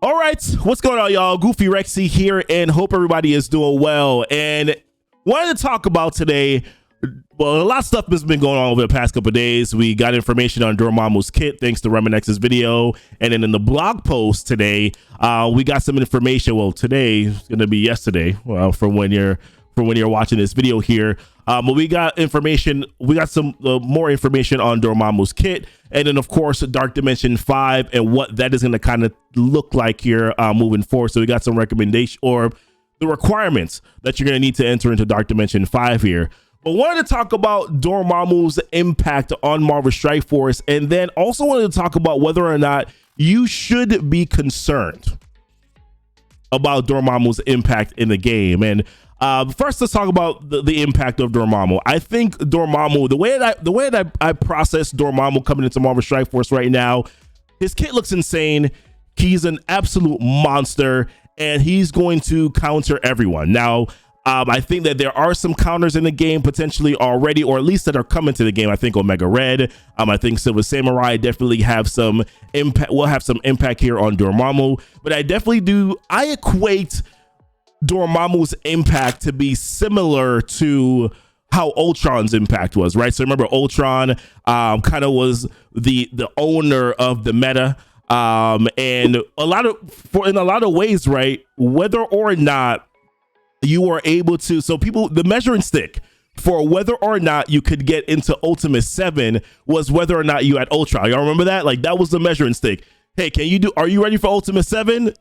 All right, what's going on, y'all? Goofy Rexy here, and hope everybody is doing well. And wanted to talk about today. Well, a lot of stuff has been going on over the past couple of days. We got information on Dormammu's kit thanks to Reminex's video, and then in the blog post today, we got some information. Well, today is going to be yesterday. Well, from when you're watching this video here. But we got information. We got some more information on Dormammu's kit, and then of course Dark Dimension 5 and what that is going to kind of look like here moving forward. So we got some recommendation or the requirements that you're going to need to enter into Dark Dimension 5 here. But wanted to talk about Dormammu's impact on Marvel Strike Force, and then also wanted to talk about whether or not you should be concerned about Dormammu's impact in the game. And first, let's talk about the impact of Dormammu. I think Dormammu, the way that I process Dormammu coming into Marvel Strike Force right now, his kit looks insane. He's an absolute monster, and he's going to counter everyone. Now, I think that there are some counters in the game potentially already, or at least that are coming to the game. I think Omega Red, I think Silver Samurai definitely have some impact. Will have some impact here on Dormammu, but I equate Dormammu's impact to be similar to how Ultron's impact was, right? So remember, Ultron kind of was the owner of the meta, and in a lot of ways, right? Whether or not you are able to, so people, the measuring stick for whether or not you could get into Ultimate 7 was whether or not you had Ultron. Y'all remember that? Like, that was the measuring stick. Hey, are you ready for Ultimate 7?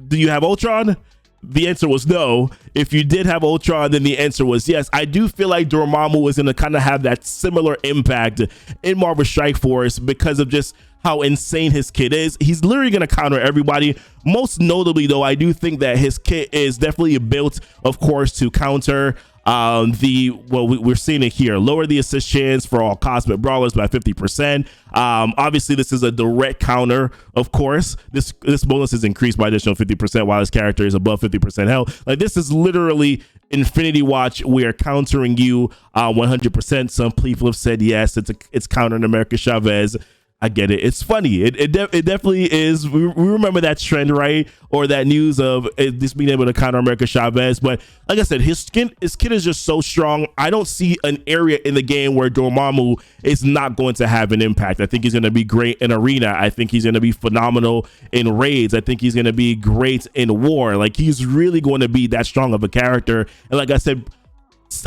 Do you have Ultron? The answer was no. If you did have Ultron, then the answer was yes. I do feel like Dormammu is going to kind of have that similar impact in Marvel Strike Force because of just how insane his kit is. He's literally going to counter everybody. Most notably, though, I do think that his kit is definitely built, of course, to counter we're seeing it here. Lower the assist chance for all cosmic brawlers by 50%. Obviously, this is a direct counter. Of course, this bonus is increased by additional 50% while his character is above 50% health. Like, this is literally Infinity Watch. We are countering you 100%. Some people have said yes, it's countering America Chavez. I get it. It's funny. It definitely is. We remember that trend, right? Or that news of this being able to counter America Chavez. But like I said, his kit is just so strong. I don't see an area in the game where Dormammu is not going to have an impact. I think he's going to be great in Arena. I think he's going to be phenomenal in raids. I think he's going to be great in war. Like, he's really going to be that strong of a character. And like I said,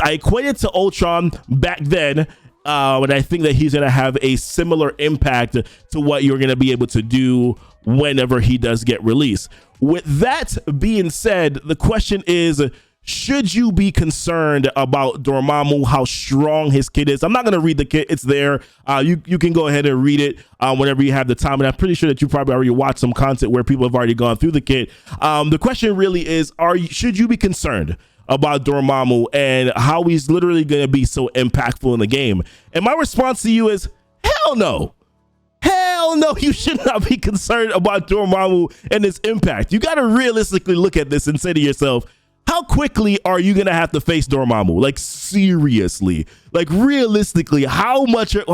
I equated to Ultron back then. And I think that he's going to have a similar impact to what you're going to be able to do whenever he does get released. With that being said, the question is, should you be concerned about Dormammu, how strong his kit is? I'm not going to read the kit. It's there. You can go ahead and read it whenever you have the time. And I'm pretty sure that you probably already watched some content where people have already gone through the kit. The question really is, should you be concerned about Dormammu and how he's literally going to be so impactful in the game? And my response to you is, hell no. Hell no, you should not be concerned about Dormammu and his impact. You got to realistically look at this and say to yourself, how quickly are you going to have to face Dormammu? Like, seriously, like, realistically, how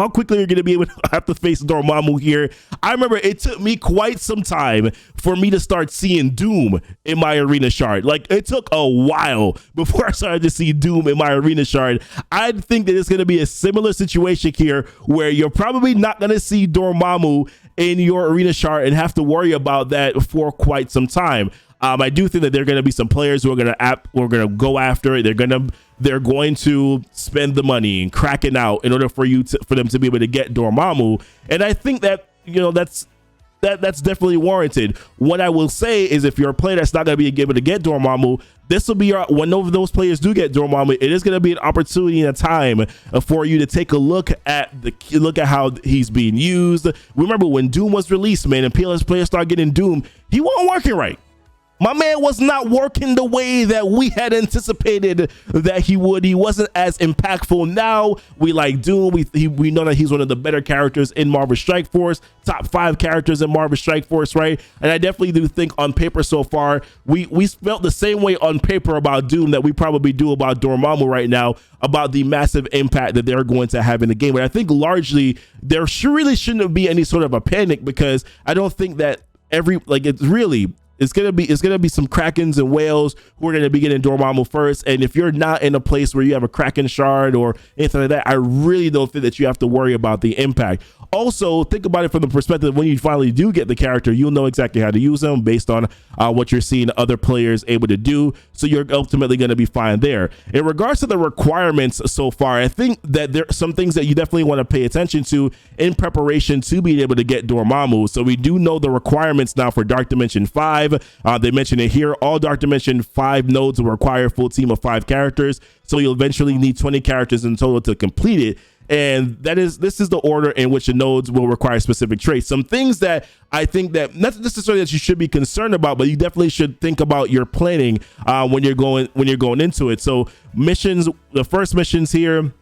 quickly are you going to be able to have to face Dormammu here? I remember it took me quite some time for me to start seeing Doom in my arena shard. Like, it took a while before I started to see Doom in my arena shard. I think that it's going to be a similar situation here where you're probably not going to see Dormammu in your arena shard and have to worry about that for quite some time. I do think that there are going to be some players who are going to go after it. They're going to spend the money and crack it out in order for them to be able to get Dormammu. And I think that, that's definitely warranted. What I will say is, if you're a player that's not going to be able to get Dormammu, this will be when those players do get Dormammu, it is going to be an opportunity and a time for you to take a look at how he's being used. Remember when Doom was released, man, and players started getting Doom, he wasn't working right. My man was not working the way that we had anticipated that he would. He wasn't as impactful. Now we like Doom. We know that he's one of the better characters in Marvel Strike Force, top 5 characters in Marvel Strike Force, right? And I definitely do think on paper so far, we felt the same way on paper about Doom that we probably do about Dormammu right now, about the massive impact that they're going to have in the game. But I think largely there really shouldn't be any sort of a panic, because I don't think that It's gonna be some Krakens and whales who are gonna be getting Dormammu first. And if you're not in a place where you have a Kraken shard or anything like that, I really don't think that you have to worry about the impact. Also, think about it from the perspective when you finally do get the character, you'll know exactly how to use them based on what you're seeing other players able to do. So you're ultimately going to be fine there. In regards to the requirements so far, I think that there are some things that you definitely want to pay attention to in preparation to be able to get Dormammu. So we do know the requirements now for Dark Dimension 5. They mentioned it here. All Dark Dimension 5 nodes will require a full team of 5 characters. So you'll eventually need 20 characters in total to complete it. And this is the order in which the nodes will require specific traits. Some things that I think that not necessarily that you should be concerned about, but you definitely should think about your planning when you're going into it. So missions, the first missions here,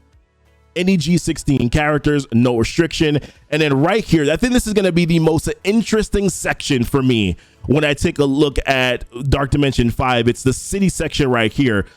any G16 characters, no restriction. And then right here, I think this is going to be the most interesting section for me when I take a look at Dark Dimension 5. It's the city section right here.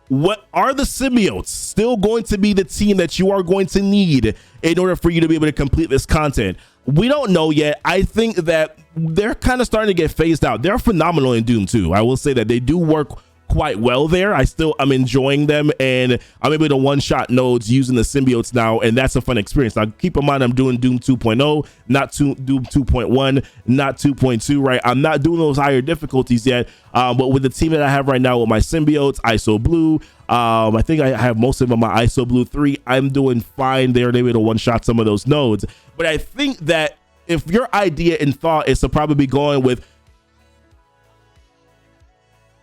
What are the symbiotes still going to be the team that you are going to need in order for you to be able to complete this content? We don't know yet. I think that they're kind of starting to get phased out. They're phenomenal in Doom 2. I will say that they do work quite well there. I'm enjoying them, and I'm able to one-shot nodes using the symbiotes now, and that's a fun experience. Now keep in mind, I'm doing Doom 2.0, not Doom 2.1, not 2.2, right? I'm not doing those higher difficulties yet, but with the team that I have right now with my symbiotes, ISO Blue, I think I have most of them on my ISO Blue 3. I'm doing fine there. They're able to one-shot some of those nodes, but I think that if your idea and thought is to probably be going with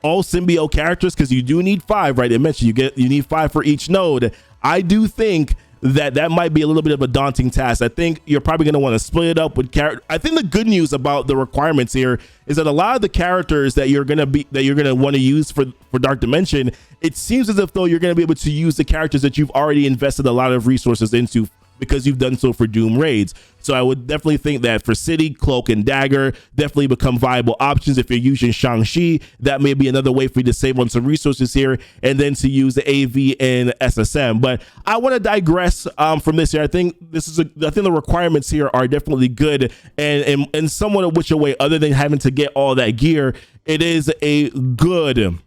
all symbiote characters, because you do need 5, right? They mentioned you need 5 for each node. I do think that might be a little bit of a daunting task. I think you're probably going to want to split it up with character. I think the good news about the requirements here is that a lot of the characters that you're going to want to use for Dark Dimension, it seems as if though you're going to be able to use the characters that you've already invested a lot of resources into, because you've done so for Doom raids. So I would definitely think that for City, Cloak and Dagger definitely become viable options. If you're using Shang-Chi, that may be another way for you to save on some resources here, and then to use the AV and SSM. But I want to digress from this here. I think the requirements here are definitely good, and in somewhat of which a way, other than having to get all that gear, it is a good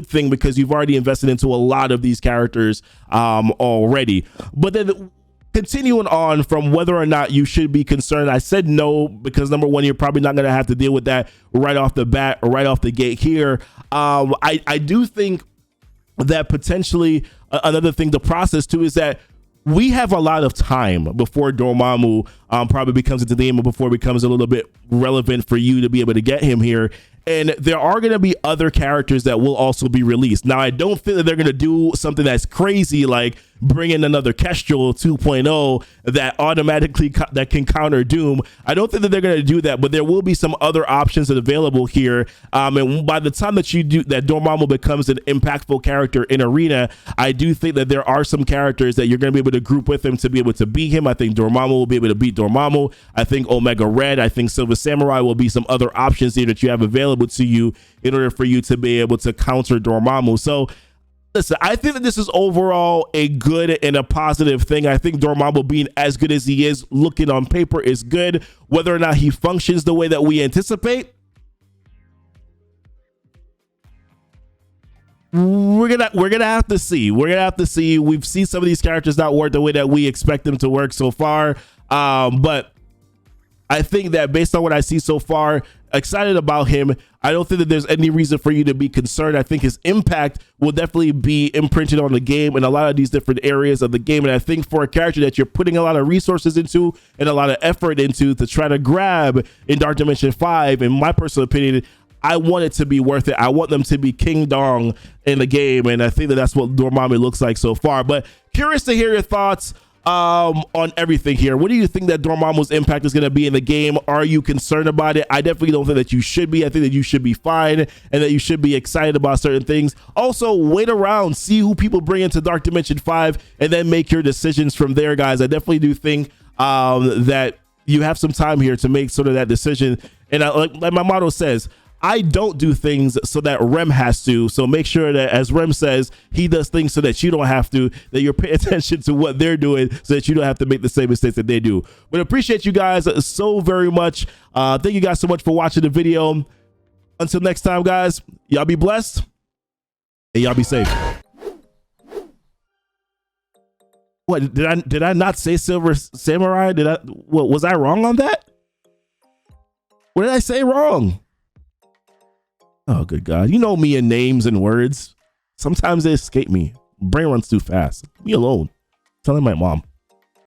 thing because you've already invested into a lot of these characters already. But then continuing on from whether or not you should be concerned, I said no, because number one, you're probably not going to have to deal with that right off the bat or right off the gate here. I do think that potentially another thing to process too is that we have a lot of time before Dormammu probably becomes into the game, or before it becomes a little bit relevant for you to be able to get him here. And there are going to be other characters that will also be released. Now, I don't think that they're going to do something that's crazy like bring in another Kestrel 2.0 that automatically that can counter Doom. I don't think that they're going to do that, but there will be some other options that are available here. And by the time that Dormammu becomes an impactful character in Arena, I do think that there are some characters that you're going to be able to group with him to be able to beat him. I think Dormammu will be able to beat Dormammu. I think Omega Red, I think Silver Samurai will be some other options here that you have available to you in order for you to be able to counter Dormammu. So listen, I think that this is overall a good and a positive thing. I think Dormammu being as good as he is looking on paper is good. Whether or not he functions the way that we anticipate, we're gonna have to see. We've seen some of these characters not work the way that we expect them to work so far, but I think that based on what I see so far, excited about him. I don't think that there's any reason for you to be concerned. I think his impact will definitely be imprinted on the game in a lot of these different areas of the game. And I think for a character that you're putting a lot of resources into and a lot of effort into to try to grab in Dark Dimension 5, in my personal opinion, I want it to be worth it. I want them to be King Dong in the game. And I think that that's what Dormammu looks like so far. But curious to hear your thoughts on everything here. What do you think that Dormammu's impact is going to be in the game? Are you concerned about it? I definitely don't think that you should be. I think that you should be fine and that you should be excited about certain things. Also, wait around, see who people bring into Dark Dimension 5, and then make your decisions from there, guys. I definitely do think that you have some time here to make sort of that decision. And like my motto says, I don't do things so that Rem has to. So make sure that, as Rem says, he does things so that you don't have to, that you're paying attention to what they're doing so that you don't have to make the same mistakes that they do. But appreciate you guys so very much. Thank you guys so much for watching the video. Until next time, guys, y'all be blessed and y'all be safe. What did I not say Silver Samurai? What was I wrong on that? What did I say wrong? Oh, good God. You know me and names and words. Sometimes they escape me. Brain runs too fast. Leave me alone. Telling my mom.